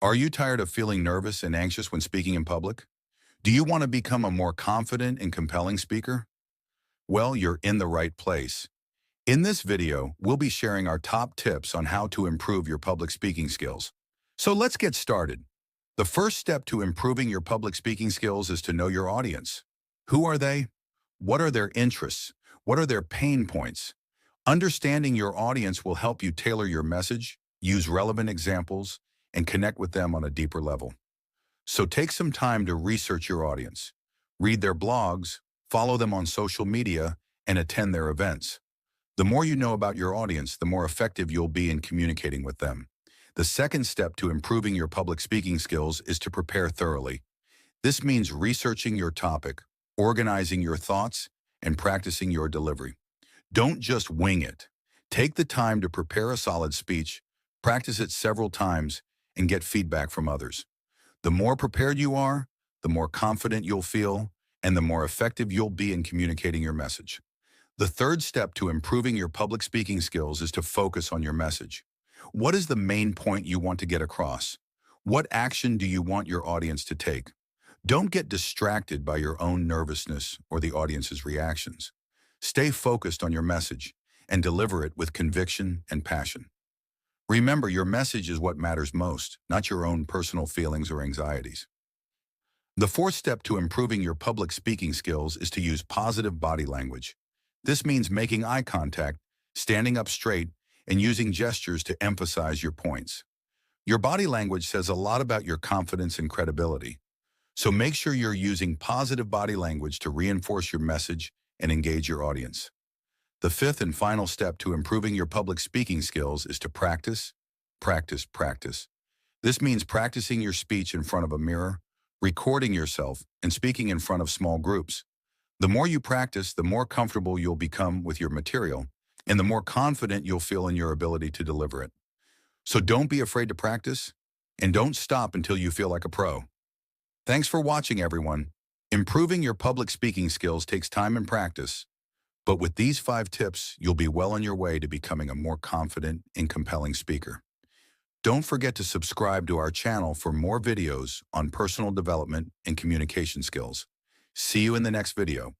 Are you tired of feeling nervous and anxious when speaking in public? Do you want to become a more confident and compelling speaker? Well, you're in the right place. In this video, we'll be sharing our top tips on how to improve your public speaking skills. So let's get started. The first step to improving your public speaking skills is to know your audience. Who are they? What are their interests? What are their pain points? Understanding your audience will help you tailor your message, use relevant examples, and connect with them on a deeper level. So take some time to research your audience. Read their blogs, follow them on social media, and attend their events. The more you know about your audience, the more effective you'll be in communicating with them. The second step to improving your public speaking skills is to prepare thoroughly. This means researching your topic, organizing your thoughts, and practicing your delivery. Don't just wing it. Take the time to prepare a solid speech, practice it several times, and get feedback from others. The more prepared you are, the more confident you'll feel, and the more effective you'll be in communicating your message. The third step to improving your public speaking skills is to focus on your message. What is the main point you want to get across? What action do you want your audience to take? Don't get distracted by your own nervousness or the audience's reactions. Stay focused on your message and deliver it with conviction and passion. Remember, your message is what matters most, not your own personal feelings or anxieties. The fourth step to improving your public speaking skills is to use positive body language. This means making eye contact, standing up straight, and using gestures to emphasize your points. Your body language says a lot about your confidence and credibility. So make sure you're using positive body language to reinforce your message and engage your audience. The fifth and final step to improving your public speaking skills is to practice, practice, practice. This means practicing your speech in front of a mirror, recording yourself, and speaking in front of small groups. The more you practice, the more comfortable you'll become with your material, and the more confident you'll feel in your ability to deliver it. So don't be afraid to practice, and don't stop until you feel like a pro. Thanks for watching, everyone. Improving your public speaking skills takes time and practice, but with these 5 tips, you'll be well on your way to becoming a more confident and compelling speaker. Don't forget to subscribe to our channel for more videos on personal development and communication skills. See you in the next video.